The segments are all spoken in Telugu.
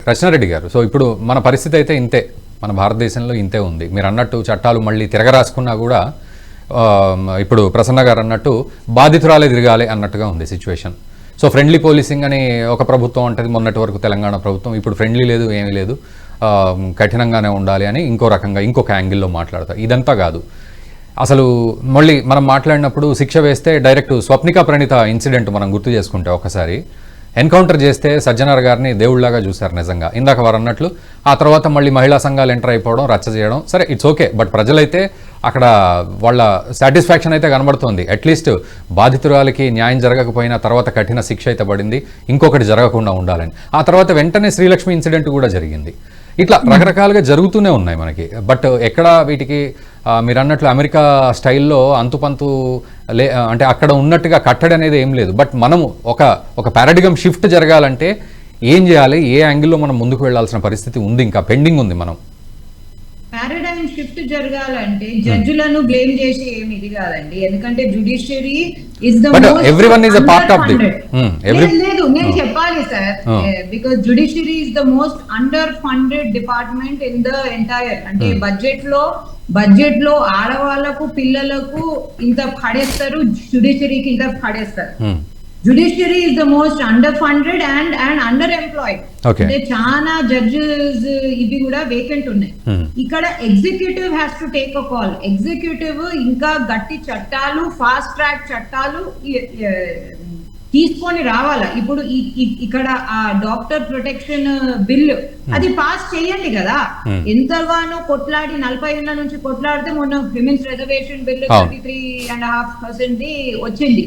రచనారెడ్డి గారు, సో ఇప్పుడు మన పరిస్థితి అయితే ఇంతే, మన భారతదేశంలో ఇంతే ఉంది. మీరు అన్నట్టు చట్టాలు మళ్ళీ తిరగరాసుకున్నా కూడా ఇప్పుడు ప్రసన్న గారు అన్నట్టు బాధితురాలే తిరగాలి అన్నట్టుగా ఉంది సిచ్యువేషన్. సో ఫ్రెండ్లీ పోలీసింగ్ అని ఒక ప్రభుత్వం అంటది, మొన్నటి వరకు తెలంగాణ ప్రభుత్వం, ఇప్పుడు ఫ్రెండ్లీ లేదు, ఏమీ లేదు, కఠినంగానే ఉండాలి అని ఇంకో రకంగా ఇంకొక యాంగిల్లో మాట్లాడతారు. ఇదంతా కాదు. అసలు మళ్ళీ మనం మాట్లాడినప్పుడు శిక్ష వేస్తే డైరెక్ట్ స్వప్నిక ప్రణీత ఇన్సిడెంట్ మనం గుర్తు చేసుకుంటే ఒకసారి ఎన్కౌంటర్ చేస్తే సజ్జనార్ గారిని దేవుళ్లాగా చూశారు నిజంగా. ఇందాక వారు అన్నట్లు ఆ తర్వాత మళ్ళీ మహిళా సంఘాలు ఎంటర్ అయిపోవడం, రచ్చ చేయడం, సరే ఇట్స్ ఓకే. బట్ ప్రజలైతే అక్కడ వాళ్ళ సాటిస్ఫాక్షన్ అయితే కనబడుతోంది. అట్లీస్ట్ బాధితురాలకి న్యాయం జరగకపోయినా తర్వాత కఠిన శిక్ష అయితే పడింది, ఇంకొకటి జరగకుండా ఉండాలని. ఆ తర్వాత వెంటనే శ్రీలక్ష్మి ఇన్సిడెంట్ కూడా జరిగింది. ఇట్లా రకరకాలుగా జరుగుతూనే ఉన్నాయి మనకి. బట్ ఎక్కడ వీటికి మీరు అన్నట్లు అమెరికా స్టైల్లో అంతుపంతు అంటే అక్కడ ఉన్నట్టుగా కట్టడి అనేది ఏం లేదు. బట్ మనము ఒక పారాడిగమ్ షిఫ్ట్ జరగాలంటే ఏం చేయాలి, ఏ యాంగిల్లో మనం ముందుకు వెళ్లాల్సిన పరిస్థితి ఉంది, ఇంకా పెండింగ్ ఉంది. మనం పారాడైమ్ షిఫ్ట్ జరగాలంటే జడ్జిలను బ్లేమ్ చేసి ఏమి ఇది కాదండి, ఎందుకంటే judiciary is the most everyone is a part of the లేదు నేను చెప్పాలి sir, because judiciary is the most under funded department in the entire. అంటే బడ్జెట్ లో ఆడవాళ్లకు పిల్లలకు ఇంత పడేస్తారు, జుడిషియరీకి ఇంత పడేస్తారు. Judiciary is the most under funded and under employed. అంటే చాలా జడ్జెస్ ఇవి కూడా వేకెంట్ ఉన్నాయి. ఇక్కడ executive has to take a call. Executive ఇంకా గట్టి చట్టాలు, ఫాస్ట్ ట్రాక్ చట్టాలు తీసుకొని రావాలా. ఇప్పుడు ఇక్కడ ఆ డాక్టర్ ప్రొటెక్షన్ బిల్ అది పాస్ చేయండి కదా. ఎంతగానో కొట్లాడి 40 ఏళ్ల నుంచి కొట్లాడితే మొన్న విమెన్స్ రిజర్వేషన్ బిల్ 33.5% వచ్చింది.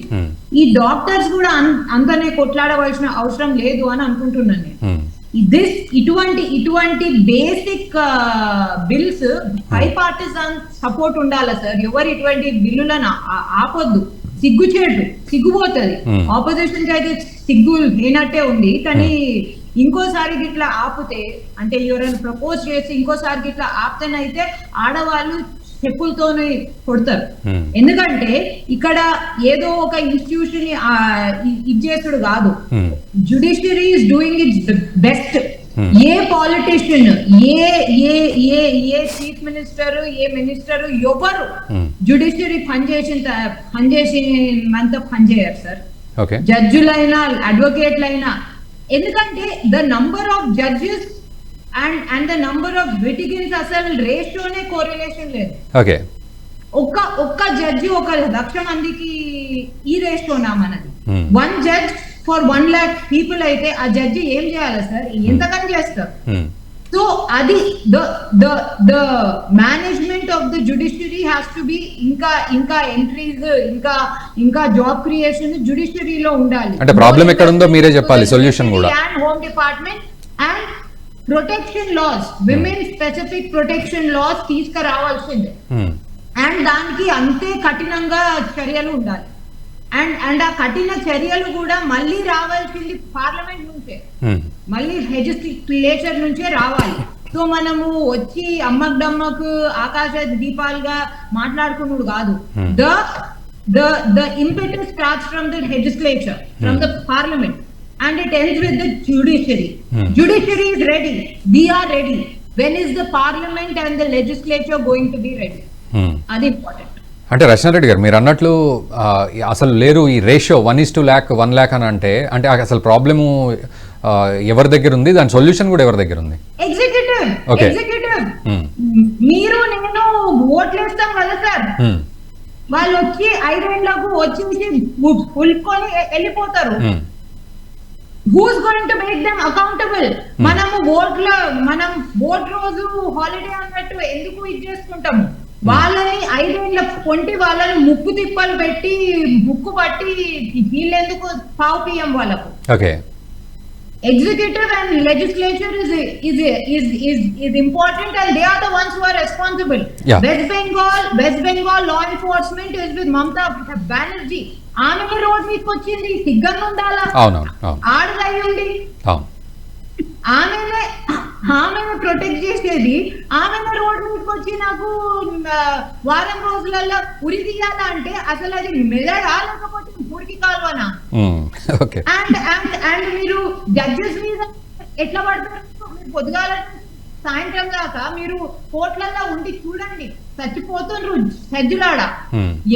ఈ డాక్టర్స్ కూడా అంతనే కొట్లాడవలసిన అవసరం లేదు అని అనుకుంటున్నాను నేను. ఇటువంటి basic bills by partisan support ఉండాలి సార్. ఎవరు ఇటువంటి బిల్లులను ఆపొద్దు. సిగ్గుపోతుంది. ఆపోజిషన్ కి అయితే సిగ్గు లేనట్టే ఉంది, కానీ ఇంకోసారి ఇట్లా ఆపితే, అంటే ఎవరైనా ప్రపోజ్ చేసి ఇంకోసారి ఇట్లా ఆపితేనైతే ఆడవాళ్ళు చెప్పులతోనే కొడతారు. ఎందుకంటే ఇక్కడ ఏదో ఒక ఇన్స్టిట్యూషన్ ఇచ్చేసుడు కాదు. Judiciary is doing it's best. A politician, A chief minister, A minister ఎవరు జుడిషియరీ పనిచేసినంత పనిచేయరు సార్. జడ్జులైనా అడ్వకేట్లైనా. ఎందుకంటే the number of judges and the number of litigants అసలు రేషియోనే కోరిలేషన్ లేదు. ఒక్క జడ్జి 1,00,000 మందికి ఈ రేషియోనా మనది. 1 జడ్జ్ ఫర్ 1 lakh పీపుల్ అయితే ఆ జడ్జి ఏం చేయాలి సార్? ఎంతకని చేస్తారు? సో అది the management of the judiciary has to be ఇంకా ఎంట్రీస్, ఇంకా జాబ్ క్రియేషన్ జుడిషియరీలో ఉండాలి. అంటే ప్రాబ్లం ఎక్కడ ఉందో మీరే చెప్పాలి, సొల్యూషన్ కూడా. And home department and protection laws, women specific protection laws తీసుకురావాల్సిందే. అండ్ దానికి అంతే కఠినంగా చర్యలు ఉండాలి. అండ్ ఆ కఠిన చర్యలు కూడా మళ్ళీ రావాల్సింది పార్లమెంట్ నుంచే, మళ్ళీ లెజిస్లేచర్ నుంచే రావాలి. సో మనము వచ్చి అమ్మకు ఆకాశ దీపాలుగా మాట్లాడుకున్నాడు కాదు. The impetus starts from the legislature, from the parliament, and it ends with the judiciary. Judiciary is ready. We are ready. When is the parliament and the legislature going to be ready? అది ఇంపార్టెంట్. అంటే రచనారెడ్డి గారు మీరు అన్నట్లు అసలు లేరు ఈ రేషియో 1:1 lakh అని అంటే అసలు ప్రాబ్లము ఎవరి దగ్గర ఉంది, దాని సొల్యూషన్ కూడా ఎవరి దగ్గర ఉంది? ఎగ్జిక్యూటివ్. మీరు నేను ఓట్లు వేస్తాం కదా సార్, వాళ్ళు వచ్చి 5 ఏళ్లకు వచ్చి ఉల్కొని వెళ్ళిపోతారు. Who's going to make them accountable? మనం ఓట్ రోజు హాలిడే అన్నట్టు ఎందుకు ఇది చేసుకుంటాము? వాళ్ళని 5 ఏళ్ల కొంటి వాళ్ళని ముక్కు తిప్పలు పెట్టి ముక్కు పట్టి వీళ్ళెందుకు పావు పియ్యం వాళ్ళకు? Executive and legislature is important, and they are the ones who are responsible. West Bengal law enforcement is with Mamata Banerjee. ఆమె రోడ్ మీకు వచ్చింది, సిగ్గన్ను ఉండాలా? ఆడదయ్యండి ఆమెను ప్రొటెక్ట్ చేసేది. ఆమెను రోడ్ మీదకి వచ్చి నాకు వారం రోజులలో ఉరి తీయాలా అంటే అసలు అది మెదడా లేకపోతే మురికి కాల్వనా? అండ్ మీరు జడ్జెస్ మీద ఎట్లా పడతారు? పొద్దుగాల సాయంత్రం దాకా మీరు కోట్లల్లో ఉండి చూడండి, చచ్చిపోతుండ్రు సజ్జులాడ.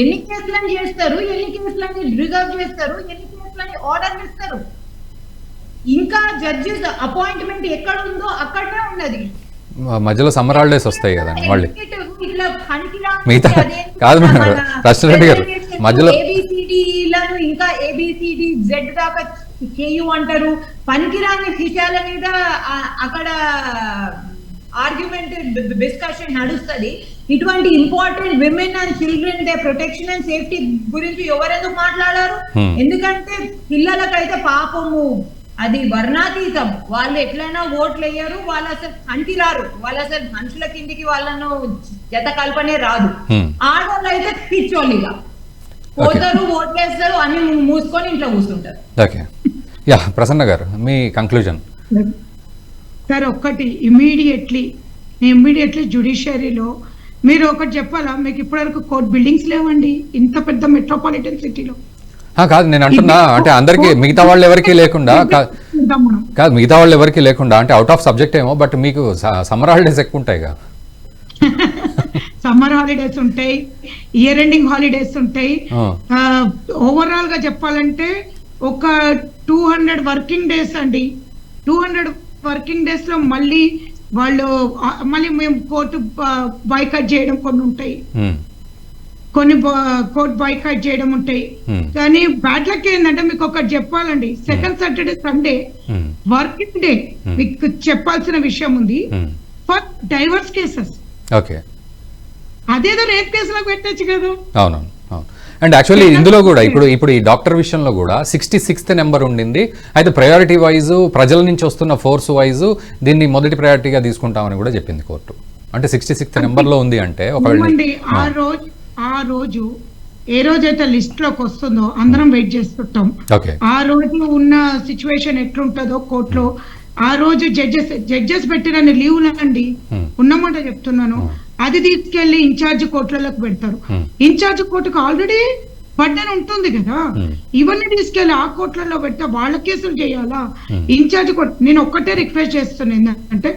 ఎన్ని కేసులని చేస్తారు, ఎన్ని కేసులని రిజర్వ్ చేస్తారు, ఎన్ని కేసులని ఆర్డర్ ఇస్తారు. ఇంకా జడ్జెస్ అపాయింట్మెంట్ ఎక్కడ ఉందో అక్కడనే ఉన్నది. మధ్యలో సమ్మర్ హాలిడేస్ వస్తాయి కదండి మళ్ళీ. ఇట్లా మిగతా కాదు మేడం, రచనారెడ్డి గారు మధ్యలో ఏబిసిడిలను ఇంకా ఏబిసిడి జెడ్ దాకా చేయు అంటారు. పనికిరాని విషయాల మీద అక్కడ ఆర్గ్యుమెంట్ డిస్కషన్ నడుస్తుంది. ఇటువంటి important women and children day protection and safety గురించి ఎవరెందుకు మాట్లాడారు? ఎందుకంటే పిల్లలకైతే పాపము అది వర్ణాతీతం. వాళ్ళు ఎట్లయినా ఓట్లు వేయరు, వాళ్ళు అసలు అంటిరారు, వాళ్ళు అసలు మనుషుల కిందికి వాళ్ళను జత కల్పనే రాదు. ఆడవాళ్ళు అయితే పిచ్చోళ్ళిగా పోతారు, ఓట్లేస్తారు, అన్ని మూసుకొని ఇంట్లో కూర్చుంటారు. ఓకే, యా ప్రసన్న గారు మీ కంక్లూజన్. సార్ ఒక్కటి ఇమీడియట్లీ జ్యుడిషియరీలో మీరు ఒకటి చెప్పాలా, మీకు ఇప్పటివరకు కోర్ట్ బిల్డింగ్స్ లేవండి ఇంత పెద్ద మెట్రోపాలిటన్ సిటీలో. కాదు నేను అంటున్నా, అంటే అందరికి మిగతా వాళ్ళు ఎవరికి లేకుండా కాదు, మిగతా వాళ్ళు ఎవరికి లేకుండా అంటే అవుట్ ఆఫ్ సబ్జెక్ట్ ఏమో, బట్ మీకు సమ్మర్ హాలిడేస్ ఎక్కువ ఉంటాయి కదా. సమ్మర్ హాలిడేస్ ఉంటాయి, ఇయర్ ఎండింగ్ హాలిడేస్ ఉంటాయి. ఓవరాల్ గా చెప్పాలంటే ఒక 200 వర్కింగ్ డేస్ అండి. 200 వర్కింగ్ డేస్ లో మళ్ళీ మేము కోర్టు బాయ్కాట్ చేయడం కొన్ని ఉంటాయి, కొన్ని కోర్ట్ బాయ్కాట్ చేయడం ఉంటాయి. కానీ బ్యాడ్ లక్ ఏంటంటే మీకు ఒకటి చెప్పాలండి, second Saturday Sunday working day మీకు చెప్పాల్సిన విషయం ఉంది ఫర్ డైవర్స్ కేసెస్. ఓకే, అదేదో రేప్ కేసులో పెట్టచ్చు కదా. అవునవును. అండ్ యాక్చువల్లీ ఇందులో కూడా ఇప్పుడు ఈ డాక్టర్ విషయంలో కూడా 66th నెంబర్ ఉండింది. అయితే ప్రయారిటీ వైజ్ ప్రజల నుంచి వస్తున్న ఫోర్స్ వైజ్ దీన్ని మొదటి ప్రయారిటీగా తీసుకుంటామని కూడా చెప్పింది కోర్టు. అంటే 66th నెంబర్ లో ఉంది అంటే ఆ రోజు ఏ రోజైతే లిస్ట్ లోకి వస్తుందో అందరం వెయిట్ చేస్తుంటాం. ఆ రోజు ఉన్న సిచ్యువేషన్ ఎట్లుంటుందో కోర్టులో, ఆ రోజు జడ్జెస్ పెట్టిన లీవ్లు అండి ఉన్నమాట చెప్తున్నాను, అది తీసుకెళ్లి ఇన్ఛార్జ్ కోర్టులకు పెడతారు. ఇన్ఛార్జ్ కోర్టుకు ఆల్రెడీ బర్డెన్ ఉంటుంది కదా, ఇవన్నీ తీసుకెళ్లి ఆ కోర్టులలో పెడితే వాళ్ళ కేసులు చేయాలా? ఇన్ఛార్జ్ కోర్టు నేను ఒక్కటే రిక్వెస్ట్ చేస్తున్నాను అంటే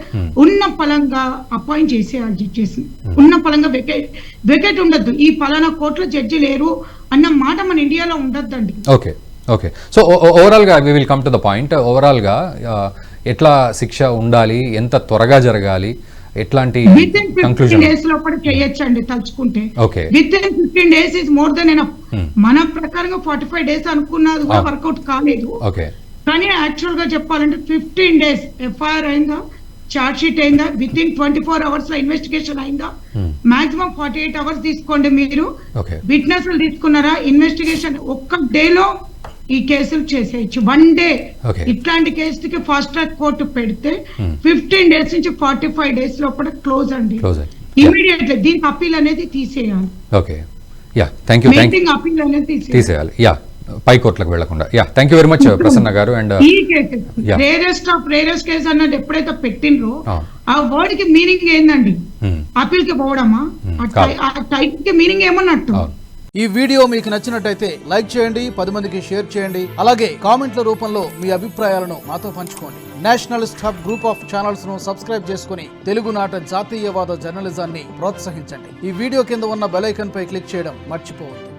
ఉన్న పలంగా అపాయింట్ చేసేయాలి జడ్జెస్, ఉన్న పలంగా వెకేట్ ఉండద్దు. ఈ పలానా కోర్టులో జడ్జి లేరు అన్న మాట మన ఇండియాలో ఉండద్దండి. ఓకే ఓకే, సో ఓవరాల్ గా we will come to the point. Overall గా ఎట్లా శిక్ష ఉండాలి, ఎంత త్వరగా జరగాలి, ఎట్లాంటి డేస్ లోపల చేయొచ్చండి తలుచుకుంటే. With in 15 days is more than enough. మన ప్రకారంగా 45 days అనుకున్నది కూడా వర్కౌట్ కాలేదు. కానీ యాక్చువల్ గా చెప్పాలంటే 15 days ఎఫ్ఐఆర్ అయిందా, చార్జ్ షీట్ అయిందా, విత్ ఇన్ 24 hours లో ఇన్వెస్టిగేషన్ అయిందా, మాక్సిమం 48 hours తీసుకోండి. మీరు విట్నెస్లు తీసుకున్నారా, ఇన్వెస్టిగేషన్ ఒక్క డేలో ఈ కేసులు చేసేయచ్చు. 1 day ఇట్లాంటి కేసుకి ఫాస్ట్ ట్రాక్ కోర్టు పెడితే 15 days నుంచి 45 days లోపల క్లోజ్ అండి. ఇమీడియట్లీ దీనికి అప్పీల్ అనేది తీసేయాలి. Okay, yeah thank you. అప్పీల్ అనేది తీసేయాలి, యా పై కోర్టులకు వెళ్లకుండా. Yeah thank you very much Prasanna గారు. అండ్ ఈ కేసు రేరెస్ట్ కేసు అన్నది ఎప్పుడైతే పెట్టినరో ఆ వర్డ్ కి మీనింగ్ ఏందండి? అప్పీల్ కి పోవడమా? ఆ టైటిల్ కి మీనింగ్ ఏమన్నట్టు? ఈ వీడియో మీకు నచ్చినట్టయితే లైక్ చేయండి, 10 మందికి షేర్ చేయండి. అలాగే కామెంట్ల రూపంలో మీ అభిప్రాయాలను మాతో పంచుకోండి. Nationalist hub group of channels ను సబ్స్క్రైబ్ చేసుకుని తెలుగునాట జాతీయవాద జర్నలిజాన్ని ప్రోత్సహించండి. ఈ వీడియో కింద ఉన్న బెల్ ఐకాన్ పై క్లిక్ చేయడం మర్చిపోవద్దు.